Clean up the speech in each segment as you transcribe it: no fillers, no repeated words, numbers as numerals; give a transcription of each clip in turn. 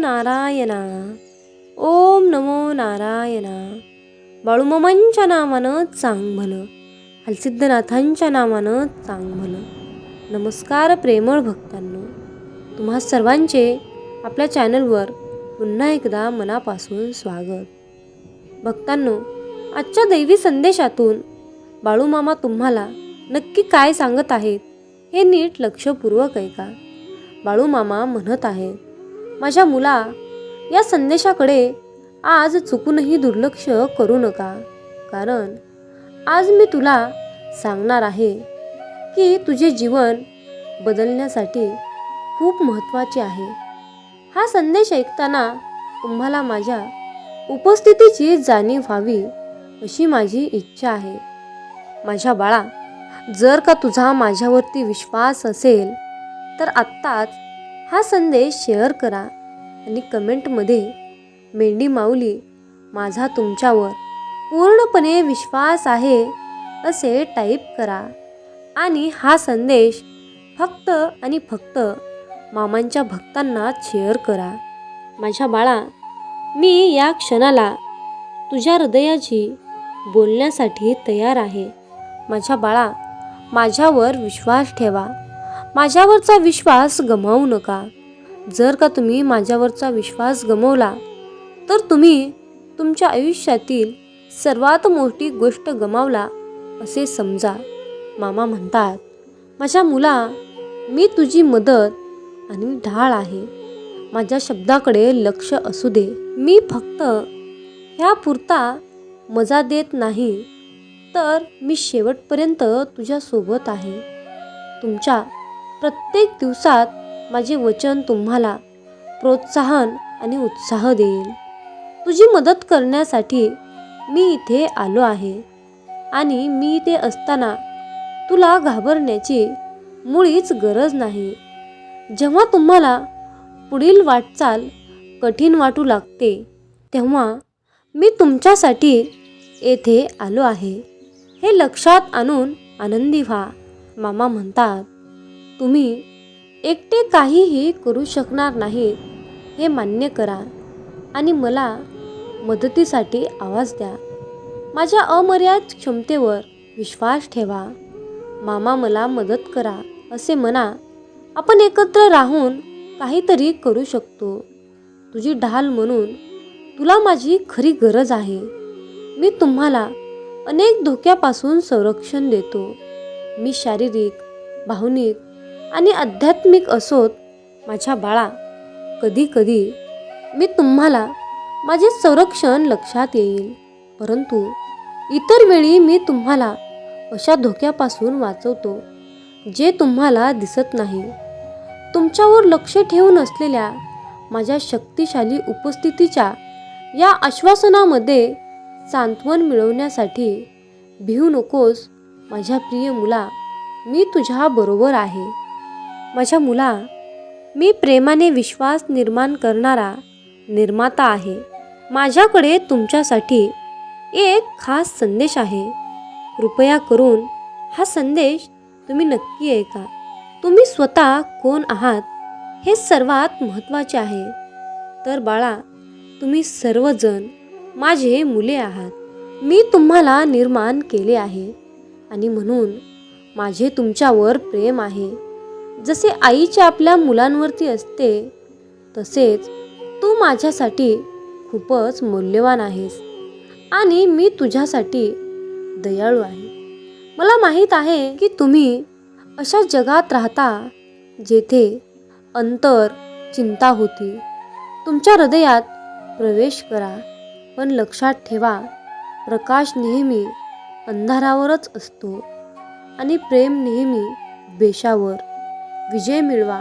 नारायणा. ओम नमो नारायणा. बाळूमामांच्या नावानं चांग भलं, हलसिद्धनाथांच्या नावानं चांग भलं. नमस्कार प्रेमळ भक्तांनो, तुम्हा सर्वांचे आपल्या चॅनलवर पुन्हा एकदा मनापासून स्वागत. भक्तांनो, आजच्या दैवी संदेशातून बाळूमामा तुम्हाला नक्की काय सांगत आहेत हे नीट लक्षपूर्वक ऐका. बाळूमामा म्हणत आहेत, माझ्या मुला, या संदेशाकडे आज चुकूनही दुर्लक्ष करू नका. कारण आज मी तुला सांगणार आहे की तुझे जीवन बदलण्यासाठी खूप महत्त्वाचे आहे. हा संदेश ऐकताना तुम्हाला माझ्या उपस्थितीची जाणीव व्हावी अशी माझी इच्छा आहे. माझ्या बाळा, जर का तुझा माझ्यावरती विश्वास असेल तर आत्ताच हा संदेश शेअर करा आणि कमेंटमध्ये मेंढी माऊली, माझा तुमच्यावर पूर्णपणे विश्वास आहे असे टाईप करा. आणि हा संदेश फक्त आणि फक्त मामांच्या भक्तांना शेअर करा. माझ्या बाळा, मी या क्षणाला तुझ्या हृदयाची बोलण्यासाठी तयार आहे. माझ्या बाळा, माझ्यावर विश्वास ठेवा. माझ्यावरचा विश्वास गमावू नका. जर का तुम्ही माझ्यावरचा विश्वास गमावला तर तुम्ही तुमच्या आयुष्यातील सर्वात मोठी गोष्ट गमावला असे समजा. मामा म्हणतात, माझ्या मुला, मी तुझी मदत आणि ढाल आहे. माझ्या शब्दाकडे लक्ष असू दे. मी फक्त ह्यापुरता मजा देत नाही, तर मी शेवटपर्यंत तुझ्यासोबत आहे. तुमच्या प्रत्येक दिवसात माझे वचन तुम्हाला प्रोत्साहन आणि उत्साह देईल. तुझी मदत करण्यासाठी मी इथे आलो आहे. आणि मी इथे असताना तुला घाबरण्याची मुळीच गरज नाही. जेव्हा तुम्हाला पुढील वाटचाल कठीण वाटू लागते तेव्हा मी तुमच्यासाठी येथे आलो आहे, हे लक्षात आणून आनंदी व्हा. मामा म्हणतात, तुम्ही एकटे काहीही करू शकणार नाहीत हे मान्य करा आणि मला मदतीसाठी आवाज द्या. माझ्या अमर्याद क्षमतेवर विश्वास ठेवा. मामा, मला मदत करा असे म्हणा. आपण एकत्र राहून काहीतरी करू शकतो. तुझी ढाल म्हणून तुला माझी खरी गरज आहे. मी तुम्हाला अनेक धोक्यापासून संरक्षण देतो. मी शारीरिक, भावनिक आणि आध्यात्मिक असोत. माझ्या बाळा, कधी कधी मी तुम्हाला माझे संरक्षण लक्षात येईल, परंतु इतर वेळी मी तुम्हाला अशा धोक्यापासून वाचवतो जे तुम्हाला दिसत नाही. तुमच्यावर लक्ष ठेवून असलेल्या माझ्या शक्तिशाली उपस्थितीच्या या आश्वासनामध्ये सांत्वन मिळवण्यासाठी भिवू नकोस. माझ्या प्रिय मुला, मी तुझ्या बरोबर आहे. माझ्या मुला, मी प्रेमाने विश्वास निर्माण करणारा निर्माता आहे. माझ्याकडे तुमच्यासाठी एक खास संदेश आहे. कृपया करून हा संदेश तुम्ही नक्की ऐका. तुम्ही स्वतः कोण आहात हे सर्वात महत्त्वाचे आहे. तर बाळा, तुम्ही सर्वजण माझे मुले आहात. मी तुम्हाला निर्माण केले आहे आणि म्हणून माझे तुमच्यावर प्रेम आहे. जसे आईचे आपल्या मुलांवरती असते, तसेच तू माझ्यासाठी खूपच मौल्यवान आहेस आणि मी तुझ्यासाठी दयाळू आहे. मला माहीत आहे की तुम्ही अशा जगात राहता जेथे अंतर, चिंता होती. तुमच्या हृदयात प्रवेश करा, पण लक्षात ठेवा, प्रकाश नेहमी अंधारावरच असतो आणि प्रेम नेहमी द्वेषावर. विजय मिळवा.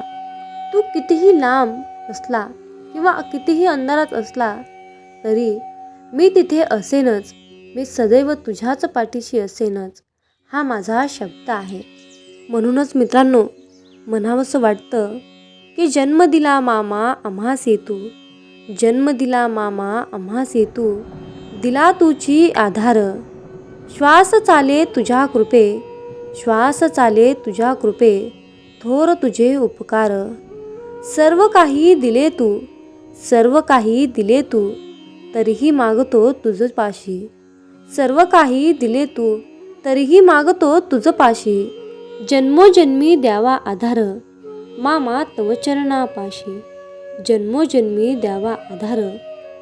तू कितीही लांब असला किंवा कितीही अंधारात असला तरी मी तिथे असेनच. मी सदैव तुझ्याच पाठीशी असेनच, हा माझा शब्द आहे. म्हणूनच मित्रांनो, म्हणावंसं वाटतं की जन्म दिला मामा आम्हास येतू, जन्म दिला मामा आम्हास येतू, दिला तुझी आधार. श्वास चाले तुझ्या कृपे, श्वास चाले तुझ्या कृपे, थोर तुझे उपकार. सर्व काही दिले तू, सर्व काही दिले तू तरीही मागतो तुझ पाशी. सर्व काही दिले तू तरीही मागतो तुझ पाशी. जन्मोजन्मी द्यावा आधार मामा तव चरणापाशी. जन्मोजन्मी द्यावा आधार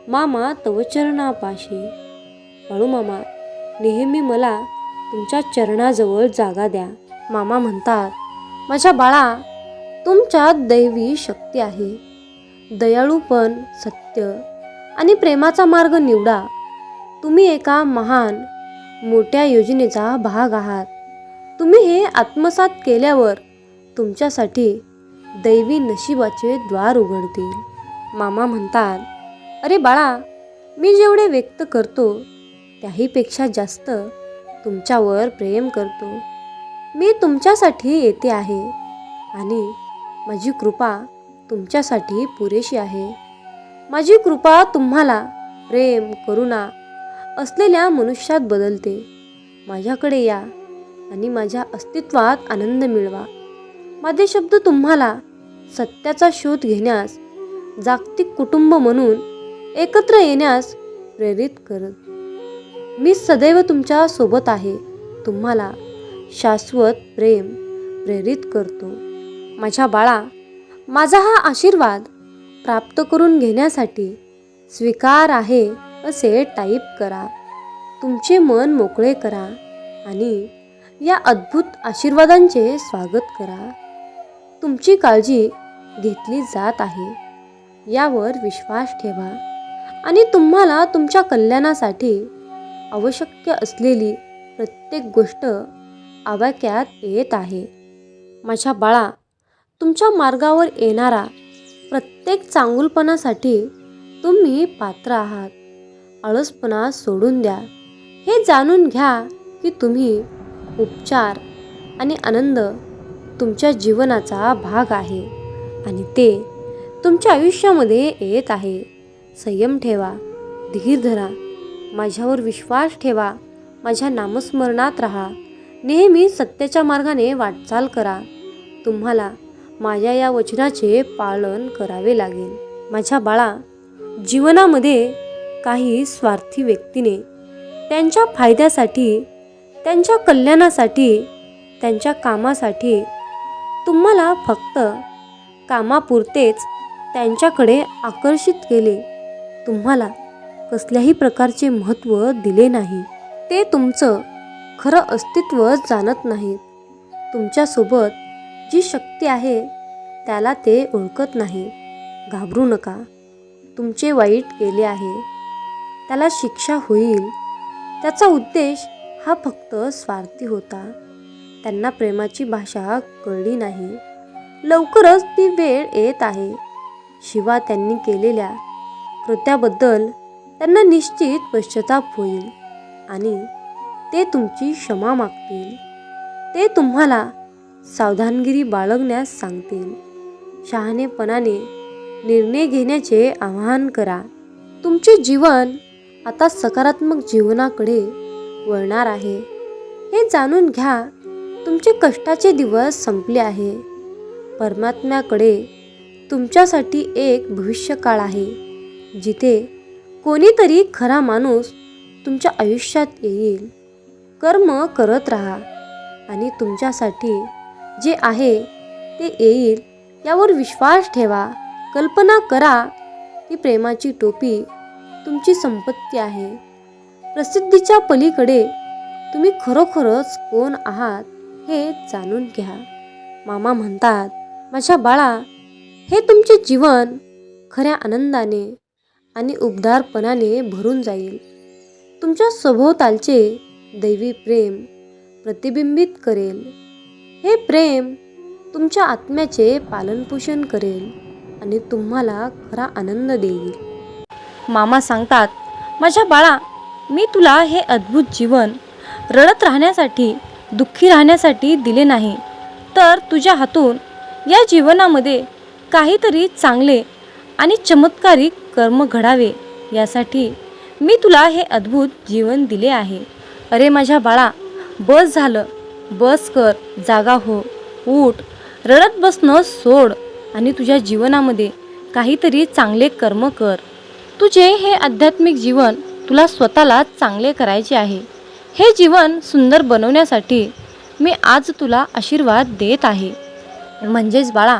मामा तव चरणापाशी. बाळूमामा, नेहमी मला तुमच्या चरणाजवळ जागा द्या. मामा म्हणतात, माझ्या बाळा, तुमच्यात दैवी शक्ती आहे. दयाळूपण, सत्य आणि प्रेमाचा मार्ग निवडा. तुम्ही एका महान मोठ्या योजनेचा भाग आहात. तुम्ही हे आत्मसात केल्यावर तुमच्यासाठी दैवी नशिबाचे द्वार उघडतील. मामा म्हणतात, अरे बाळा, मी जेवढे व्यक्त करतो त्याहीपेक्षा जास्त तुमच्यावर प्रेम करतो. मी तुमच्यासाठी येते आहे आणि माझी कृपा तुमच्यासाठी पुरेशी आहे. माझी कृपा तुम्हाला प्रेम, करुणा असलेल्या मनुष्यात बदलते. माझ्याकडे या आणि माझ्या अस्तित्वात आनंद मिळवा. माझे शब्द तुम्हाला सत्याचा शोध घेण्यास, जागतिक कुटुंब म्हणून एकत्र येण्यास प्रेरित करत. मी सदैव तुमच्या सोबत आहे. तुम्हाला शाश्वत प्रेम प्रेरित करतो. माझ्या बाळा, माझा हा आशीर्वाद प्राप्त करून घेण्यासाठी स्वीकार आहे असे टाईप करा. तुमचे मन मोकळे करा आणि या अद्भुत आशीर्वादांचे स्वागत करा. तुमची काळजी घेतली जात आहे यावर विश्वास ठेवा आणि तुम्हाला तुमच्या कल्याणासाठी आवश्यक असलेली प्रत्येक गोष्ट आवाक्यात येत आहे. माझ्या बाळा, तुमच्या मार्गावर येणारा प्रत्येक चांगुलपणासाठी तुम्ही पात्र आहात. आळसपणा सोडून द्या. हे जाणून घ्या की तुम्ही उपचार आणि आनंद तुमच्या जीवनाचा भाग आहे आणि ते तुमच्या आयुष्यामध्ये येत आहे. संयम ठेवा, धीर धरा, माझ्यावर विश्वास ठेवा, माझ्या नामस्मरणात राहा, नेहमी सत्याच्या मार्गाने वाटचाल करा. तुम्हाला माझ्या या वचनाचे पालन करावे लागेल. माझ्या बाळा, जीवनामध्ये काही स्वार्थी व्यक्तीने त्यांच्या फायद्यासाठी, त्यांच्या कल्याणासाठी, त्यांच्या कामासाठी तुम्हाला फक्त कामापुरतेच त्यांच्याकडे आकर्षित केले. तुम्हाला कसल्याही प्रकारचे महत्त्व दिले नाही. ते तुमचं खरं अस्तित्व जाणत नाहीत. तुमच्यासोबत जी शक्ती आहे त्याला ते ओळखत नाही. घाबरू नका. तुमचे वाईट केले आहे, त्याला शिक्षा होईल. त्याचा उद्देश हा फक्त स्वार्थी होता. त्यांना प्रेमाची भाषा कळली नाही. लवकरच ती वेळ येत आहे. शिवा त्यांनी केलेल्या कृत्याबद्दल त्यांना निश्चित पश्चाताप होईल आणि ते तुमची क्षमा मागतील. ते तुम्हाला सावधानगिरी बाळगण्यास सांगतील. शहाणेपणाने निर्णय घेण्याचे आवाहन करा. तुमचे जीवन आता सकारात्मक जीवनाकडे वळणार आहे हे जाणून घ्या. तुमचे कष्टाचे दिवस संपले आहे. परमात्म्याकडे तुमच्यासाठी एक भविष्यकाळ आहे जिथे कोणीतरी खरा माणूस तुमच्या आयुष्यात येईल. कर्म करत राहा आणि तुमच्यासाठी जे आहे ते येईल यावर विश्वास ठेवा. कल्पना करा की प्रेमाची टोपी तुमची संपत्ती आहे. प्रसिद्धीच्या पलीकडे तुम्ही खरोखरच कोण आहात हे जाणून घ्या. मामा म्हणतात, माझ्या बाळा, हे तुमचे जीवन खऱ्या आनंदाने आणि उबदारपणाने भरून जाईल. तुमच्या सभोवतालचे दैवी प्रेम प्रतिबिंबित करेल. हे प्रेम तुमच्या आत्म्याचे पालनपोषण करेल आणि तुम्हाला खरा आनंद देईल. मामा सांगतात, माझ्या बाळा, मी तुला हे अद्भुत जीवन रडत राहण्यासाठी, दुःखी राहण्यासाठी दिले नाही, तर तुझ्या हातून या जीवनामध्ये काहीतरी चांगले आणि चमत्कारिक कर्म घडावे यासाठी मी तुला हे अद्भुत जीवन दिले आहे. अरे माझ्या बाळा, बस झालं. बस कर, जागा हो, उठ. रडत बसणं सोड आणि तुझ्या जीवनामध्ये काहीतरी चांगले कर्म कर. तुझे हे आध्यात्मिक जीवन तुला स्वतःला चांगले करायचे आहे. हे जीवन सुंदर बनवण्यासाठी मी आज तुला आशीर्वाद देत आहे. म्हणजेच बाळा,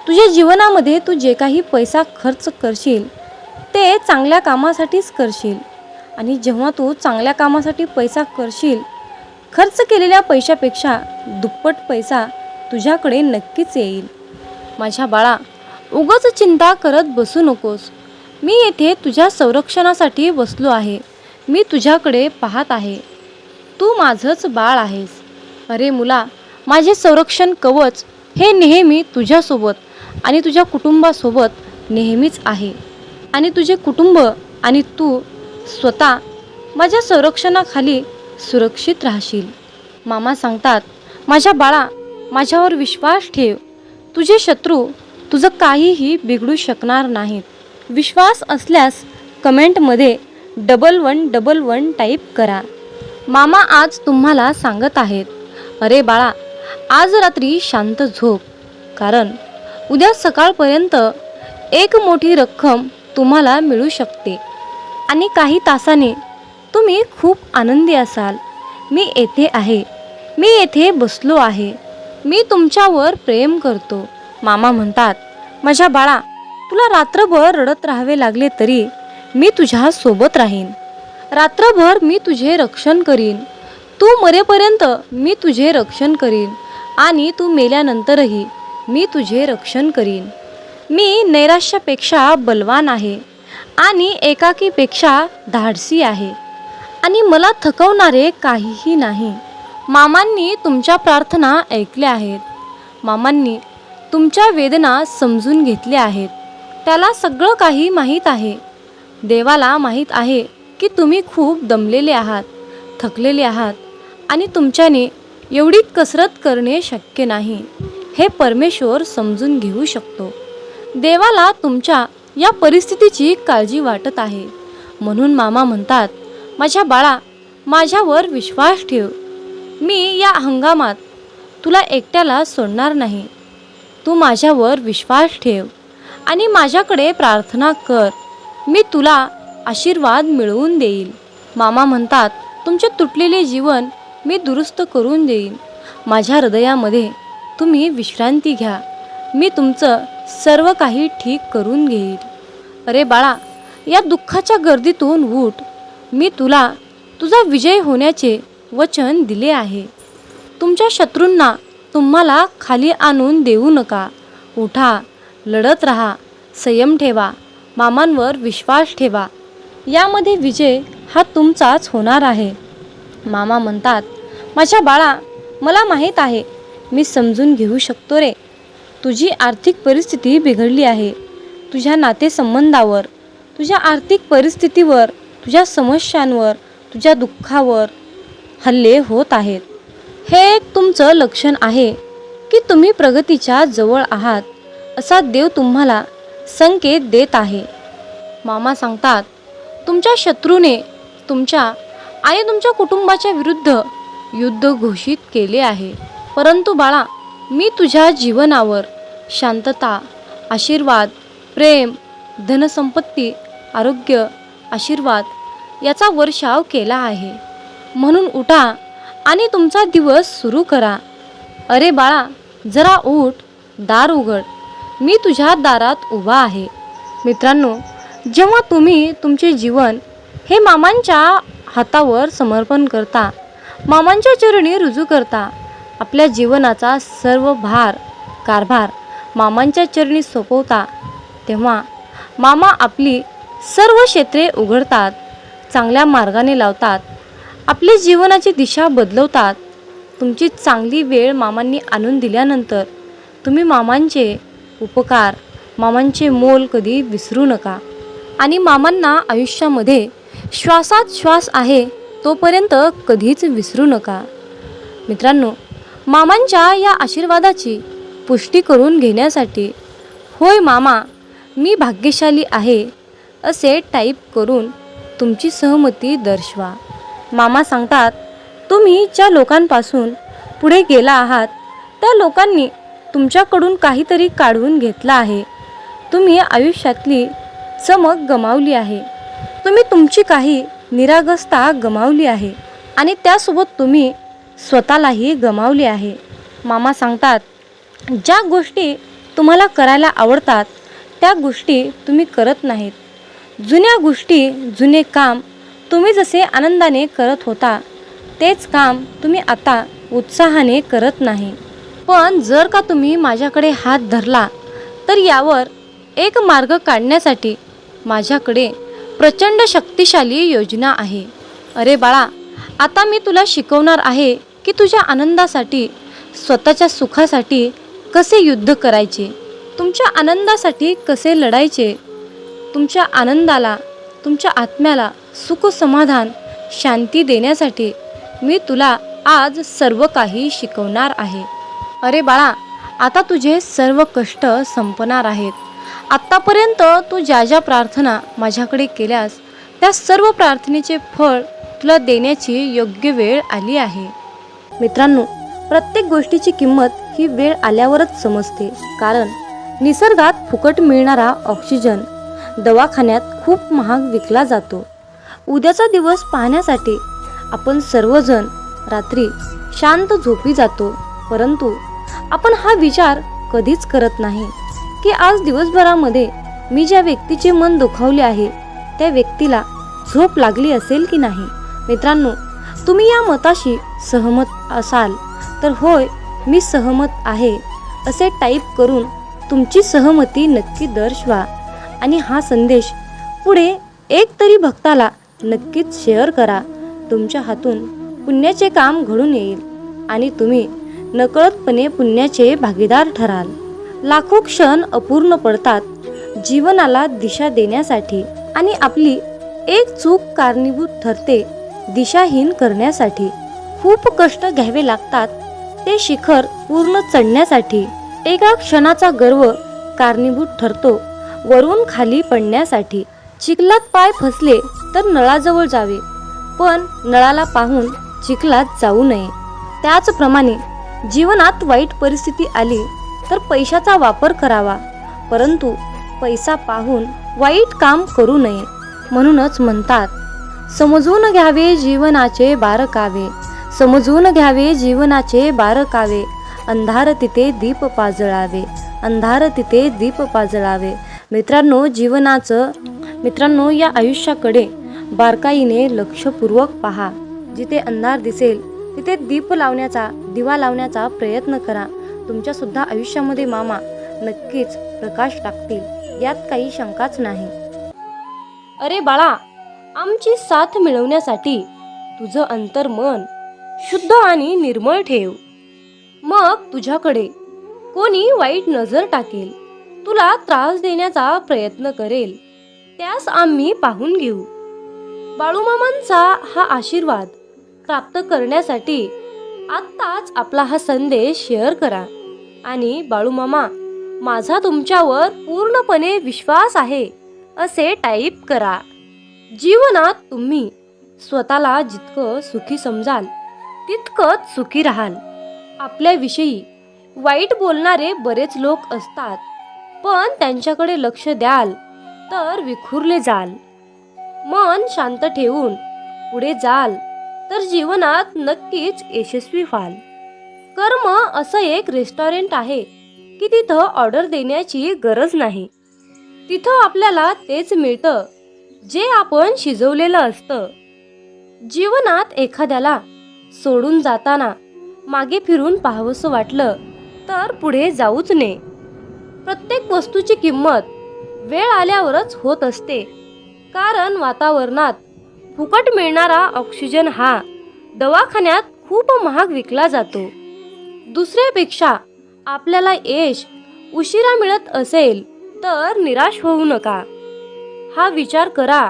तुझ्या जीवनामध्ये तू जे काही पैसा खर्च करशील ते चांगल्या कामासाठीच करशील. आणि जेव्हा तू चांगल्या कामासाठी पैसा करशील, खर्च केलेल्या पैशापेक्षा दुप्पट पैसा तुझ्याकडे नक्कीच येईल. माझ्या बाळा, उगाच चिंता करत बसू नकोस. मी येथे तुझ्या संरक्षणासाठी बसलो आहे. मी तुझ्याकडे पाहत आहे. तू माझंच बाळ आहेस. अरे मुला, माझे संरक्षण कवच हे नेहमी तुझ्यासोबत आणि तुझ्या कुटुंबासोबत नेहमीच आहे. आणि तुझे कुटुंब आणि तू स्वतः माझ्या संरक्षणाखाली सुरक्षित राहशील. मामा सांगतात, माझ्या बाळा, माझ्यावर विश्वास ठेव. तुझे शत्रू तुझं काहीही बिघडू शकणार नाहीत. विश्वास असल्यास कमेंटमध्ये 1111 टाईप करा. मामा आज तुम्हाला सांगत आहेत, अरे बाळा, आज रात्री शांत झोप. कारण उद्या सकाळपर्यंत एक मोठी रक्कम तुम्हाला मिळू शकते आणि काही तासाने तुम्ही खूप आनंदी असाल. मी येथे आहे. मी येथे बसलो आहे. मी तुमच्यावर प्रेम करतो. मामा म्हणतात, माझ्या बाळा, तुला रात्रभर रडत राहावे लागले तरी मी तुझ्या सोबत राहीन. रात्रभर मी तुझे रक्षण करीन. तू मरेपर्यंत मी तुझे रक्षण करीन आणि तू मेल्यानंतरही मी तुझे रक्षण करीन. मी नैराश्यापेक्षा बलवान आहे आणि एकाकीपेक्षा धाडसी आहे आणि मला थकवणारे काहीही नाही. मामांनी तुमच्या प्रार्थना ऐकल्या आहेत. मामांनी तुमच्या वेदना समजून घेतल्या आहेत. त्याला सगळं काही माहीत आहे. देवाला माहीत आहे की तुम्ही खूप दमलेले आहात, थकलेले आहात आणि तुमच्याने एवढी कसरत करणे शक्य नाही. हे परमेश्वर समजून घेऊ शकतो. देवाला तुमच्या या परिस्थितीची काळजी वाटत आहे. म्हणून मामा म्हणतात, माझ्या बाळा, माझ्यावर विश्वास ठेव. मी या हंगामात तुला एकट्याला सोडणार नाही. तू माझ्यावर विश्वास ठेव आणि माझ्याकडे प्रार्थना कर. मी तुला आशीर्वाद मिळवून देईल. मामा म्हणतात, तुमचे तुटलेले जीवन मी दुरुस्त करून देईन. माझ्या हृदयामध्ये तुम्ही विश्रांती घ्या. मी तुमचं सर्व काही ठीक करून घेईल. अरे बाळा, या दुःखाच्या गर्दीतून उठ. मी तुला तुझा विजय होण्याचे वचन दिले आहे. तुमच्या शत्रूंना तुम्हाला खाली आणून देऊ नका. उठा, लढत राहा, संयम ठेवा, मामांवर विश्वास ठेवा. यामध्ये विजय हा तुमचाच होणार आहे. मामा म्हणतात, माझ्या बाळा, मला माहीत आहे. मी समजून घेऊ शकतो रे. तुझी आर्थिक परिस्थिती बिघडली आहे. तुझ्या नातेसंबंधावर, तुझ्या आर्थिक परिस्थितीवर, तुझ्या समस्यांवर, तुझ्या दुःखावर हल्ले होत आहेत. हे एक तुमचं लक्षण आहे की तुम्ही प्रगतीच्या जवळ आहात असा देव तुम्हाला संकेत देत आहे. मामा सांगतात, तुमच्या शत्रूने तुमच्या आणि तुमच्या कुटुंबाच्या विरुद्ध युद्ध घोषित केले आहे. परंतु बाळा, मी तुझ्या जीवनावर शांतता, आशीर्वाद, प्रेम, धनसंपत्ती, आरोग्य, आशीर्वाद याचा वर्षाव केला आहे. म्हणून उठा आणि तुमचा दिवस सुरू करा. अरे बाळा, जरा उठ, दार उघड. मी तुझ्या दारात उभा आहे. मित्रांनो, जेव्हा तुम्ही तुमचे जीवन हे मामांच्या हातावर समर्पण करता, मामांच्या चरणी रुजू करता, आपल्या जीवनाचा सर्व कारभार मामांच्या चरणी सोपवता, तेव्हा मामा आपली सर्व क्षेत्रे उघडतात, चांगल्या मार्गाने लावतात, आपली जीवनाची दिशा बदलवतात. तुमची चांगली वेळ मामांनी आणून दिल्यानंतर तुम्ही मामांचे उपकार, मामांचे मोल कधी विसरू नका. आणि मामांना आयुष्यामध्ये श्वासात श्वास आहे तोपर्यंत कधीच विसरू नका. मित्रांनो, मामांच्या या आशीर्वादाची पुष्टी करून घेण्यासाठी होय मामा, मी भाग्यशाली आहे असे टाईप करून तुमची सहमती दर्शवा. मामा सांगतात, तुम्ही ज्या लोकांपासून पुढे गेला आहात त्या लोकांनी तुमच्याकडून काहीतरी काढून घेतलं आहे. तुम्ही आयुष्यातली चमक गमावली आहे. तुम्ही तुमची काही निरागसता गमावली आहे आणि त्यासोबत तुम्ही स्वतःलाही गमावले आहे. मामा सांगतात, ज्या गोष्टी तुम्हाला करायला आवडतात त्या गोष्टी तुम्ही करत नाहीत. जुन्या गोष्टी, जुने काम तुम्ही जसे आनंदाने करत होता तेच काम तुम्ही आता उत्साहाने करत नाही. पण जर का तुम्ही माझ्याकडे हात धरला तर यावर एक मार्ग काढण्यासाठी माझ्याकडे प्रचंड शक्तिशाली योजना आहे. अरे बाळा, आता मी तुला शिकवणार आहे की तुझ्या आनंदासाठी, स्वतःच्या सुखासाठी कसे युद्ध करायचे, तुमच्या आनंदासाठी कसे लढायचे. तुमच्या आनंदाला, तुमच्या आत्म्याला सुख, समाधान, शांती देण्यासाठी मी तुला आज सर्व काही शिकवणार आहे. अरे बाळा, आता तुझे सर्व कष्ट संपणार आहेत. आत्तापर्यंत तू ज्या ज्या प्रार्थना माझ्याकडे केल्यास त्या सर्व प्रार्थनेचे फळ तुला देण्याची योग्य वेळ आली आहे. मित्रांनो, प्रत्येक गोष्टीची किंमत ही वेळ आल्यावरच समजते. कारण निसर्गात फुकट मिळणारा ऑक्सिजन दवाखान्यात खूप महाग विकला जातो. उद्याचा दिवस पाहण्यासाठी आपण सर्वजण रात्री शांत झोपी जातो, परंतु आपण हा विचार कधीच करत नाही की आज दिवसभरामध्ये मी ज्या व्यक्तीचे मन दुखावले आहे त्या व्यक्तीला झोप लागली असेल की नाही. मित्रांनो, तुम्ही या मताशी सहमत असाल तर होय मी सहमत आहे असे टाईप करून तुमची सहमती नक्की दर्शवा आणि हा संदेश पुढे एक तरी भक्ताला नक्कीच शेअर करा. तुमच्या हातून पुण्याचे काम घडून येईल आणि तुम्ही नकळतपणे पुण्याचे भागीदार ठराल. लाखो क्षण अपूर्ण पडतात जीवनाला दिशा देण्यासाठी आणि आपली एक चूक कारणीभूत ठरते दिशाहीन करण्यासाठी. खूप कष्ट घ्यावे लागतात ते शिखर पूर्ण चढण्यासाठी. एका क्षणाचा गर्व कारणीभूत ठरतो वरून खाली पडण्यासाठी. चिखलात पाय फसले तर नळाजवळ जावे, पण नळाला पाहून चिखलात जाऊ नये. त्याचप्रमाणे जीवनात वाईट परिस्थिती आली तर पैशाचा वापर करावा, परंतु पैसा पाहून वाईट काम करू नये. म्हणूनच म्हणतात, समजून घ्यावे जीवनाचे बारकावे, समजून घ्यावे जीवनाचे बारकावे. अंधार तिथे दीप पाजळावे, अंधार तिथे दीप पाजळावे. मित्रांनो, या आयुष्याकडे बारकाईने लक्षपूर्वक पहा. जिथे अंधार दिसेल तिथे दिवा लावण्याचा प्रयत्न करा. तुमच्या सुद्धा आयुष्यामध्ये मामा नक्कीच प्रकाश टाकतील, यात काही शंकाच नाही. अरे बाळा, आमची साथ मिळवण्यासाठी तुझं अंतर्मन शुद्ध आणि निर्मळ ठेव. मग तुझ्याकडे कोणी वाईट नजर टाकेल, तुला त्रास देण्याचा प्रयत्न करेल, त्यास आम्ही पाहून घेऊ. बाळूमामांचा हा आशीर्वाद प्राप्त करण्यासाठी आत्ताच आपला हा संदेश शेअर करा आणि बाळूमामा, माझा तुमच्यावर पूर्णपणे विश्वास आहे असे टाईप करा. जीवनात तुम्ही स्वतःला जितकं सुखी समजाल तितकंच सुखी राहाल. आपल्याविषयी वाईट बोलणारे बरेच लोक असतात, पण त्यांच्याकडे लक्ष द्याल तर विखुरले जाल. मन शांत ठेवून पुढे जाल तर जीवनात नक्कीच यशस्वी व्हाल. कर्म असं एक रेस्टॉरंट आहे की तिथं ऑर्डर देण्याची गरज नाही. तिथं आपल्याला तेच मिळतं जे आपण शिजवलेलं असतं. जीवनात एखाद्याला सोडून जाताना मागे फिरून पाहावंसं वाटलं तर पुढे जाऊच नये. प्रत्येक वस्तूची किंमत वेळ आल्यावरच होत असते, कारण वातावरणात फुकट मिळणारा ऑक्सिजन हा दवाखान्यात खूप महाग विकला जातो. दुसऱ्यापेक्षा आपल्याला यश उशिरा मिळत असेल तर निराश होऊ नका. हा विचार करा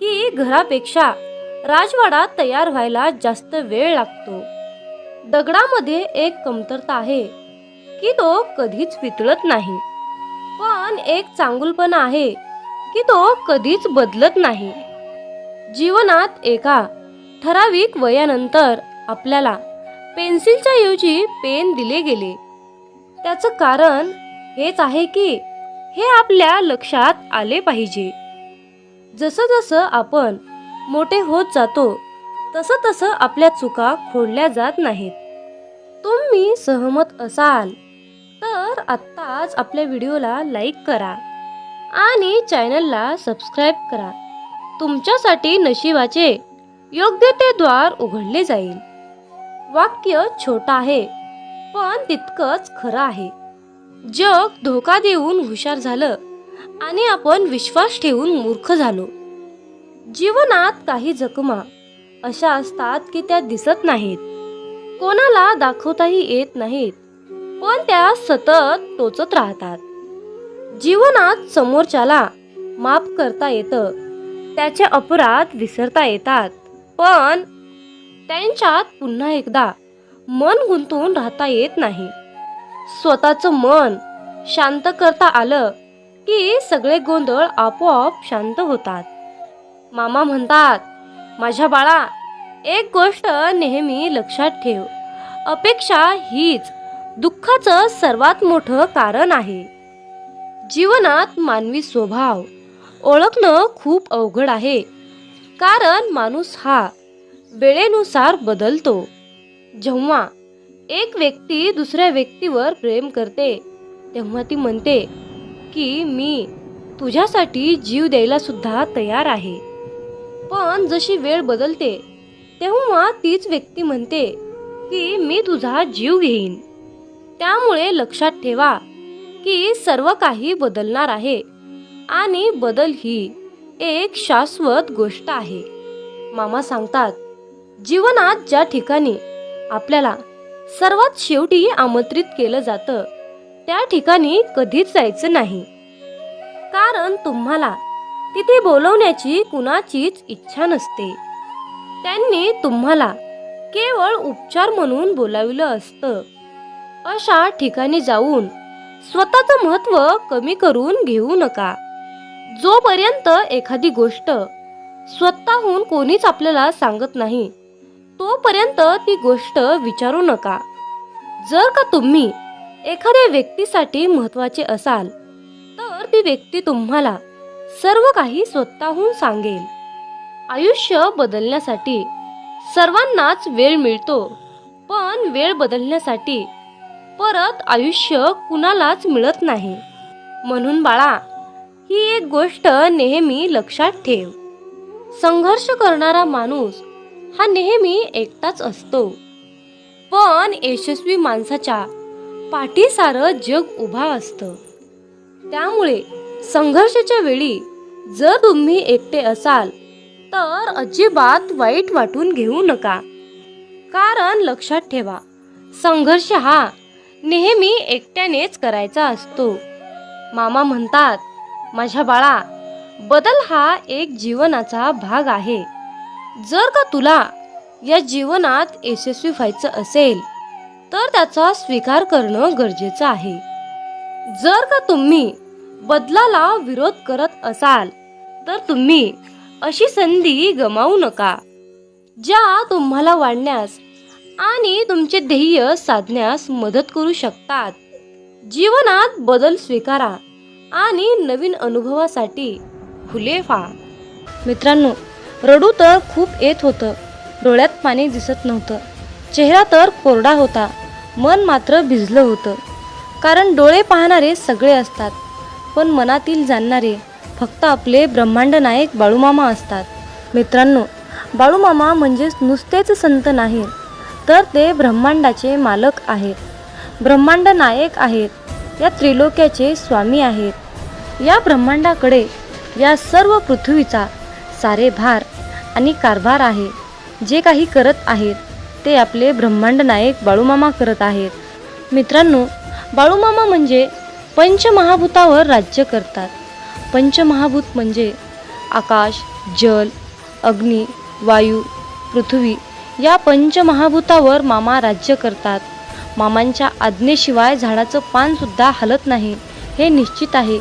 की घरापेक्षा राजवाडा तयार व्हायला जास्त वेळ लागतो. दगडामध्ये एक कमतरता आहे की तो कधीच वितळत नाही, पण एक चांगुलपणा आहे की तो कधीच बदलत नाही. जीवनात एका ठराविक वयानंतर आपल्याला पेन्सिलच्या ऐवजी पेन दिले गेले. त्याचं कारण हेच आहे की हे आपल्या लक्षात आले पाहिजे. जसं जसं आपण मोठे होत जातो तसं तसं आपल्या चुका खोडल्या जात नाहीत. तुम्ही सहमत असाल तर आत्ताच आपल्या व्हिडिओला लाईक करा आणि चॅनलला सबस्क्राईब करा. तुमच्यासाठी नशिबाचे योग्य ते द्वार उघडले जाईल. वाक्य छोटं आहे पण तितकंच खरं आहे. जग धोका देऊन हुशार झालं आणि आपण विश्वास ठेवून मूर्ख झालो. जीवनात काही जखमा अशा असतात की त्या दिसत नाहीत, कोणाला दाखवताही येत नाहीत, पण त्या सतत टोचत राहतात. जीवनात समोरच्याला माफ करता येतं, त्याचे अपराध विसरता येतात, पण त्यांच्यात पुन्हा एकदा मन गुंतून राहता येत नाही. स्वतःचं मन शांत करता आलं की सगळे गोंधळ आपोआप शांत होतात. मामा म्हणतात, माझ्या बाळा, एक गोष्ट नेहमी लक्षात ठेव, अपेक्षा हीच दुःखाचं सर्वात मोठं कारण आहे. जीवनात मानवी स्वभाव ओळखणं खूप अवघड आहे, कारण माणूस हा वेळेनुसार बदलतो. जेव्हा एक व्यक्ती दुसऱ्या व्यक्तीवर प्रेम करते तेव्हा ती म्हणते की मी तुझ्यासाठी जीव द्यायला सुद्धा तयार आहे. पण जशी वेळ बदलते तेव्हा तीच व्यक्ती म्हणते की मी तुझा जीव घेईन. त्यामुळे लक्षात ठेवा की सर्व काही बदलणार आहे आणि बदल ही एक शाश्वत गोष्ट आहे. मामा सांगतात, जीवनात ज्या ठिकाणी आपल्याला सर्वात शेवटी आमंत्रित केलं जातं त्या ठिकाणी कधीच जायचं नाही, कारण तुम्हाला तिथे बोलवण्याची कुणाचीच इच्छा नसते. त्यांनी तुम्हाला केवळ उपचार म्हणून बोलाविलं असतं. अशा ठिकाणी जाऊन स्वतःचं महत्त्व कमी करून घेऊ नका. जोपर्यंत एखादी गोष्ट स्वतःहून कोणीच आपल्याला सांगत नाही तोपर्यंत ती गोष्ट विचारू नका. जर का तुम्ही एखाद्या व्यक्तीसाठी महत्त्वाचे असाल तर ती व्यक्ती तुम्हाला सर्व काही स्वतःहून सांगेल. आयुष्य बदलण्यासाठी सर्वांनाच वेळ मिळतो, पण वेळ बदलण्यासाठी परत आयुष्य कुणालाच मिळत नाही. म्हणून बाळा, ही एक गोष्ट नेहमी लक्षात ठेव, संघर्ष करणारा माणूस हा नेहमी एकटाच असतो, पण यशस्वी माणसाच्या पाठी सारं जग उभा असतं. त्यामुळे संघर्षाच्या वेळी जर तुम्ही एकटे असाल तर अजिबात वाईट वाटून घेऊ नका, कारण लक्षात ठेवा, संघर्ष हा नेहमी एकट्यानेच करायचा असतो. मामा म्हणतात, माझ्या बाळा, बदल हा एक जीवनाचा भाग आहे. जर का तुला या जीवनात यशस्वी व्हायचं असेल तर त्याचा स्वीकार करणं गरजेचं आहे. जर का तुम्ही बदलाला विरोध करत असाल तर तुम्ही अशी संधी गमावू नका, ज्या तुम्हाला वाढण्यास आणि तुमचे ध्येय साधण्यास मदत करू शकतात. जीवनात बदल स्वीकारा आणि नवीन अनुभवासाठी खुले व्हा. मित्रांनो, रडू तर खूप येत होतं, डोळ्यात पाणी दिसत नव्हतं, चेहरा तर कोरडा होता, मन मात्र भिजलं होतं. कारण डोळे पाहणारे सगळे असतात, पण मनातील जाणणारे फक्त आपले ब्रह्मांड नायक बाळूमामा असतात. मित्रांनो, बाळूमामा म्हणजेच नुसतेच संत नाहीत, तर ते ब्रह्मांडाचे मालक आहेत, ब्रह्मांड नायक आहेत, या त्रिलोक्याचे स्वामी आहेत. या ब्रह्मांडाकडे या सर्व पृथ्वीचा सारे भार आणि कारभार आहे. जे काही करत आहेत ते आपले ब्रह्मांड नायक बाळूमामा करत आहेत. मित्रांनो, बाळूमामा म्हणजे पंचमहाभूतावर राज्य करतात. पंचमहाभूत म्हणजे आकाश, जल, अग्नी, वायू, पृथ्वी या पंचमहाभूतावर मामा राज्य करतात. मामांच्या आज्ञेशिवाय झाडाचं पानसुद्धा हलत नाही हे निश्चित आहे.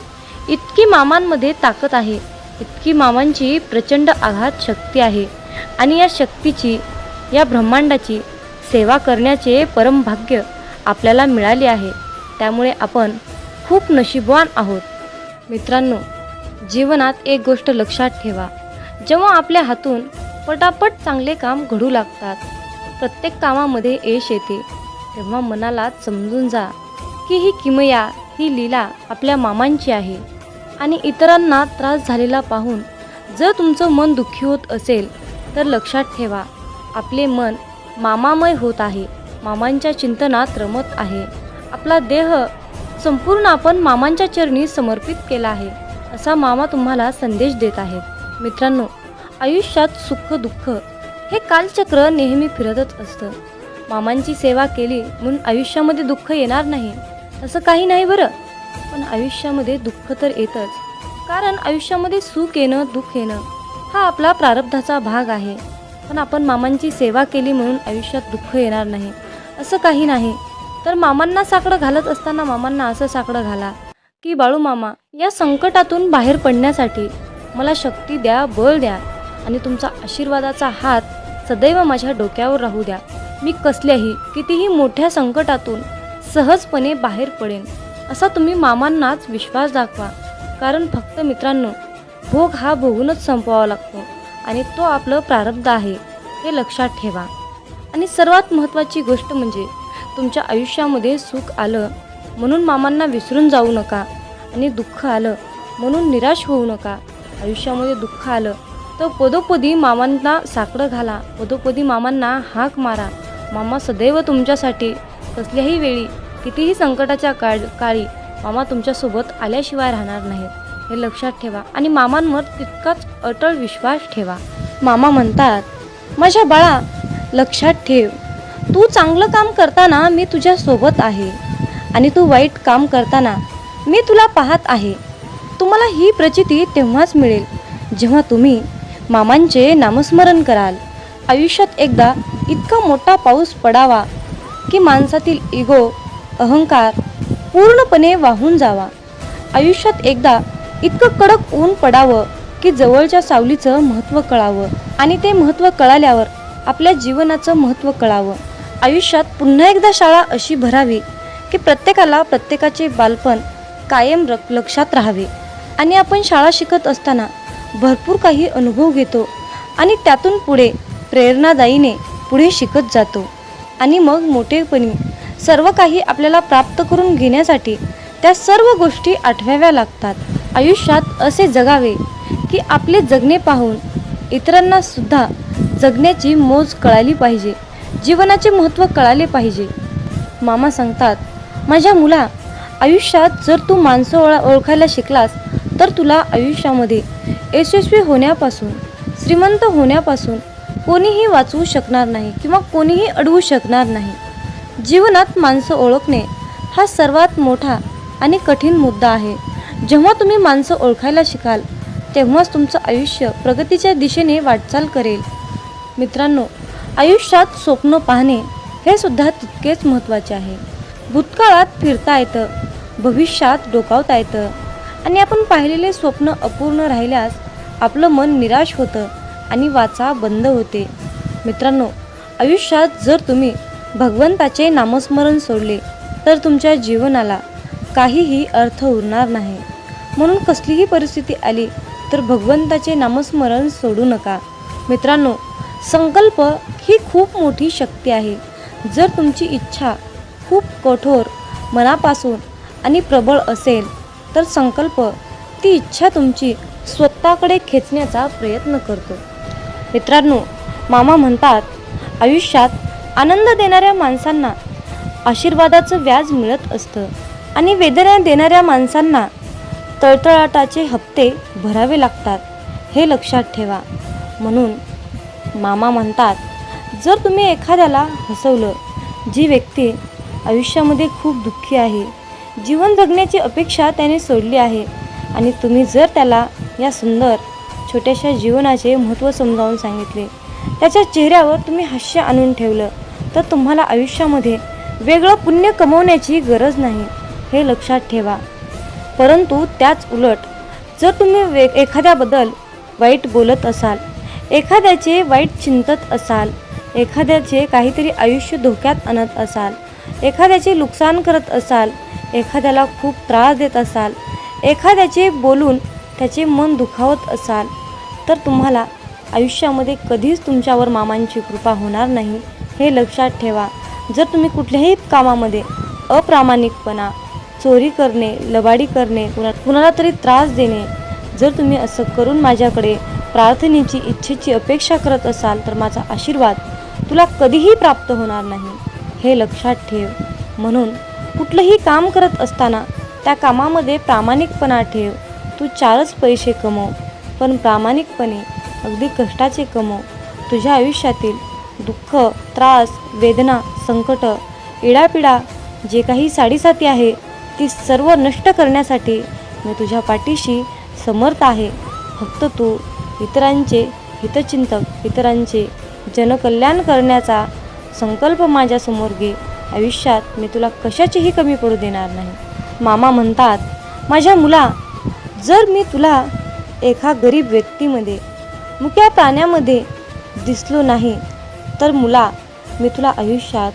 इतकी मामांमध्ये ताकद आहे, इतकी मामांची प्रचंड आघात शक्ती आहे आणि या शक्तीची, या ब्रह्मांडाची सेवा करण्याचे परमभाग्य आपल्याला मिळाले आहे. त्यामुळे आपण खूप नशीबवान आहोत. मित्रांनो, जीवनात एक गोष्ट लक्षात ठेवा. जेव्हा आपल्या हातून पटापट चांगले काम घडू लागतात, प्रत्येक कामामध्ये यश येते, तेव्हा मनाला समजून जा की ही किमया, ही लीला आपल्या मामांची आहे. आणि इतरांना त्रास झालेला पाहून जर तुमचं मन दुःखी होत असेल तर लक्षात ठेवा, आपले मन मामामय होत आहे, मामांच्या चिंतनात रमत आहे. आपला देह संपूर्ण आपण मामांच्या चरणी समर्पित केला आहे, असा मामा तुम्हाला संदेश देत आहेत. मित्रांनो, आयुष्यात सुख दुःख हे कालचक्र नेहमी फिरतच असतं. मामांची सेवा केली म्हणून आयुष्यामध्ये दुःख येणार नाही असं काही नाही बरं. पण आयुष्यामध्ये दुःख तर येतच, कारण आयुष्यामध्ये सुख येणं दुःख येणं हा आपला प्रारब्धाचा भाग आहे. पण आपण मामांची सेवा केली म्हणून आयुष्यात दुःख येणार नाही असं काही नाही. तर मामांना साकडं घालत असताना मामांना असं साकडं घाला की बाळू मामा, या संकटातून बाहेर पडण्यासाठी मला शक्ती द्या, बळ द्या आणि तुमचा आशीर्वादाचा हात सदैव माझ्या डोक्यावर राहू द्या. मी कसल्याही कितीही मोठ्या संकटातून सहजपणे बाहेर पडेन असा तुम्ही मामांनाच विश्वास दाखवा. कारण फक्त मित्रांनो, भोग हा भोगूनच संपवावा लागतो आणि तो आपलं प्रारब्ध आहे, हे लक्षात ठेवा. आणि सर्वात महत्त्वाची गोष्ट म्हणजे तुमच्या आयुष्यामध्ये सुख आलं म्हणून मामांना विसरून जाऊ नका आणि दुःख आलं म्हणून निराश होऊ नका. आयुष्यामध्ये दुःख आलं तर पदोपदी मामांना साकडं घाला, पदोपदी मामांना हाक मारा. मामा सदैव तुमच्यासाठी कसल्याही वेळी कितीही संकटाच्या काळी मामा तुमच्यासोबत आल्याशिवाय राहणार नाहीत, हे लक्षात ठेवा. आणि मामांवर तितकाच अटळ विश्वास ठेवा. मामा म्हणतात, माझ्या बाळा लक्षात ठेव, तू चांगलं काम करताना मी तुझ्या सोबत आहे आणि तू वाईट काम करताना मी तुला पाहत आहे. तुम्हाला ही प्रचिती तेव्हाच मिळेल जेव्हा तुम्ही मामांचे नामस्मरण कराल. आयुष्यात एकदा इतका मोठा पाऊस पडावा की माणसातील इगो, अहंकार पूर्णपणे वाहून जावा. आयुष्यात एकदा इतकं कडक ऊन पडावं की जवळच्या सावलीचं महत्त्व कळावं आणि ते महत्त्व कळाल्यावर आपल्या जीवनाचं महत्त्व कळावं. आयुष्यात पुन्हा एकदा शाळा अशी भरावी की प्रत्येकाला प्रत्येकाचे बालपण कायम लक्षात राहावे. आणि आपण शाळा शिकत असताना भरपूर काही अनुभव घेतो आणि त्यातून पुढे प्रेरणादायीने पुढे शिकत जातो. आणि मग मोठेपणी सर्व काही आपल्याला प्राप्त करून घेण्यासाठी त्या सर्व गोष्टी आठवाव्या लागतात. आयुष्यात असे जगावे की आपले जगणे पाहून इतरांना सुद्धा जगण्याची मोज कळाली पाहिजे, जीवनाचे महत्त्व कळाले पाहिजे. मामा सांगतात, माझ्या मुला, आयुष्यात जर तू माणसं ओळखायला शिकलास तर तुला आयुष्यामध्ये यशस्वी होण्यापासून, श्रीमंत होण्यापासून कोणीही वाचवू शकणार नाही किंवा कोणीही अडवू शकणार नाही. जीवनात माणसं ओळखणे हा सर्वात मोठा आणि कठीण मुद्दा आहे. जेव्हा तुम्ही माणसं ओळखायला शिकाल तेव्हाच तुमचं आयुष्य प्रगतीच्या दिशेने वाटचाल करेल. मित्रांनो, आयुष्यात स्वप्न पाहणे हे सुद्धा तितकेच महत्त्वाचे आहे. भूतकाळात फिरता येतं, भविष्यात डोकावता येतं आणि आपण पाहिलेले स्वप्न अपूर्ण राहिल्यास आपलं मन निराश होतं आणि वाचा बंद होते. मित्रांनो, आयुष्यात जर तुम्ही भगवंताचे नामस्मरण सोडले तर तुमच्या जीवनाला काहीही अर्थ उरणार नाही. म्हणून कसलीही परिस्थिती आली तर भगवंताचे नामस्मरण सोडू नका. मित्रांनो, संकल्प ही खूप मोठी शक्ती आहे. जर तुमची इच्छा खूप कठोर, मनापासून आणि प्रबळ असेल तर संकल्प ती इच्छा तुमची स्वतःकडे खेचण्याचा प्रयत्न करतो. मित्रांनो, मामा म्हणतात, आयुष्यात आनंद देणाऱ्या माणसांना आशीर्वादाचं व्याज मिळत असतं आणि वेदना देणाऱ्या माणसांना तळतळाटाचे हप्ते भरावे लागतात, हे लक्षात ठेवा. म्हणून मामा म्हणतात, जर तुम्ही एखाद्याला हसवलं, जी व्यक्ती आयुष्यामध्ये खूप दुःखी आहे, जीवन जगण्याची अपेक्षा त्याने सोडली आहे आणि तुम्ही जर त्याला या सुंदर छोट्याशा जीवनाचे महत्त्व समजावून सांगितले, त्याच्या चेहऱ्यावर तुम्ही हास्य आणून ठेवलं, तर तुम्हाला आयुष्यामध्ये वेगळं पुण्य कमवण्याची गरज नाही, हे लक्षात ठेवा. परंतु त्याच उलट जर तुम्ही एखाद्याबद्दल वाईट बोलत असाल, एखाद्याचे वाईट चिंतत असाल, एखाद्याचे काहीतरी आयुष्य धोक्यात आणत असाल, एखाद्याचे नुकसान करत असाल, एखाद्याला खूप त्रास देत असाल, एखाद्याचे बोलून त्याचे मन दुखावत असाल तर तुम्हाला आयुष्यामध्ये कधीच तुमच्यावर मामांची कृपा होणार नाही, हे लक्षात ठेवा. जर तुम्ही कुठल्याही कामामध्ये अप्रामाणिकपणा, चोरी करणे, लबाडी करणे, कुणाला तरी त्रास देणे, जर तुम्ही असं करून माझ्याकडे प्रार्थनेची, इच्छेची अपेक्षा करत असाल तर माझा आशीर्वाद तुला कधीही प्राप्त होणार नाही, हे लक्षात ठेव. म्हणून कुठलंही काम करत असताना त्या कामामध्ये प्रामाणिकपणा ठेव. तू 4च पैसे कमव, पण प्रामाणिकपणे अगदी कष्टाचे कमव. तुझ्या आयुष्यातील दुःख, त्रास, वेदना, संकट, इडापिडा जे काही साडीसाती आहे ती सर्व नष्ट करण्यासाठी मी तुझ्या पाठीशी समर्थ आहे. फक्त तू इतरांचे हितचिंतक, इतरांचे जनकल्याण करण्याचा संकल्प माझ्यासमोर घे. आयुष्यात मी तुला कशाचीही कमी पडू देणार नाही. मामा म्हणतात, माझ्या मुला, जर मी तुला एका गरीब व्यक्तीमध्ये, मुक्या प्राण्यामध्ये दिसलो नाही तर मुला, मी तुला आयुष्यात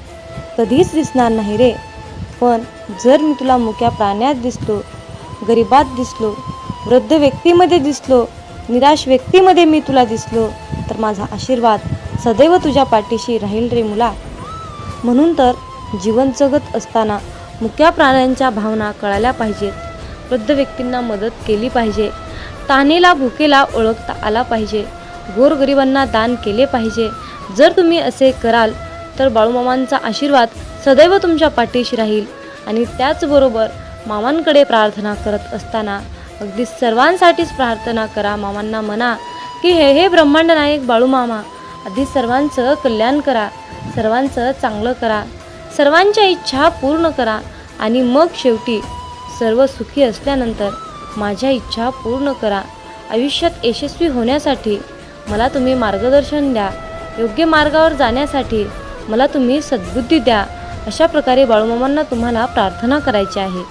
कधीच दिसणार नाही रे. पण जर मी तुला मुक्या प्राण्यात दिसलो, गरिबात दिसलो, वृद्ध व्यक्तीमध्ये दिसलो, निराश व्यक्तीमध्ये मी तुला दिसलो तर माझा आशीर्वाद सदैव तुझ्या पाठीशी राहील रे मुला. म्हणून तर जीवन जगत असताना मुक्या प्राण्यांच्या भावना कळायला पाहिजेत. वृद्ध व्यक्तींना मदत केली पाहिजे. तानेला, भुकेला ओळखता आला पाहिजे. गोरगरिबांना दान केले पाहिजे. जर तुम्ही असे कराल तर बाळूमामांचा आशीर्वाद सदैव तुमच्या पाठीशी राहील. आणि त्याचबरोबर मामांकडे प्रार्थना करत असताना अगदी सर्वांसाठीच प्रार्थना करा. मामांना म्हणा की हे ब्रह्मांड नायक बाळूमामा, आधी सर्वांचं कल्याण करा, सर्वांचं चांगलं करा, सर्वांच्या इच्छा पूर्ण करा आणि मग शेवटी सर्व सुखी असल्यानंतर माझ्या इच्छा पूर्ण करा. आयुष्यात यशस्वी होण्यासाठी मला तुम्ही मार्गदर्शन द्या. योग्य मार्गावर जाण्यासाठी मला तुम्ही सद्बुद्धी द्या. अशा प्रकारे बाळूमामांना तुम्हाला प्रार्थना करायची आहे.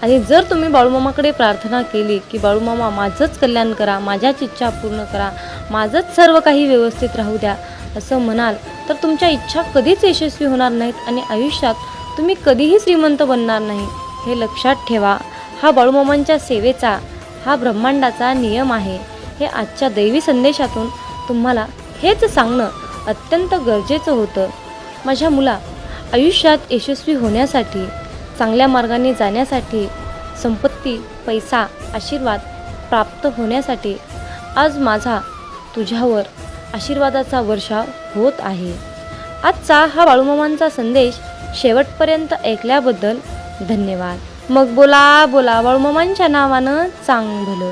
आणि जर तुम्ही बाळूमामाकडे प्रार्थना केली की बाळूमामा माझंच कल्याण करा, माझ्याच इच्छा पूर्ण करा, माझंच सर्व काही व्यवस्थित राहू द्या असं म्हणाल तर तुमच्या इच्छा कधीच यशस्वी होणार नाहीत आणि आयुष्यात तुम्ही कधीही श्रीमंत बनणार नाही, हे लक्षात ठेवा. हा बाळूमामांच्या सेवेचा, हा ब्रह्मांडाचा नियम आहे. हे आजच्या दैवी संदेशातून तुम्हाला हेच सांगणं अत्यंत गरजेचं होतं. माझ्या मुला, आयुष्यात यशस्वी होण्यासाठी, चांगल्या मार्गाने जाण्यासाठी, संपत्ती, पैसा, आशीर्वाद प्राप्त होण्यासाठी आज माझा तुझ्यावर आशीर्वादाचा वर्षाव होत आहे. आजचा हा बाळूमामांचा संदेश शेवटपर्यंत ऐकल्याबद्दल धन्यवाद. मग बोला बोला बाळूमामांच्या नावानं चांग भलं.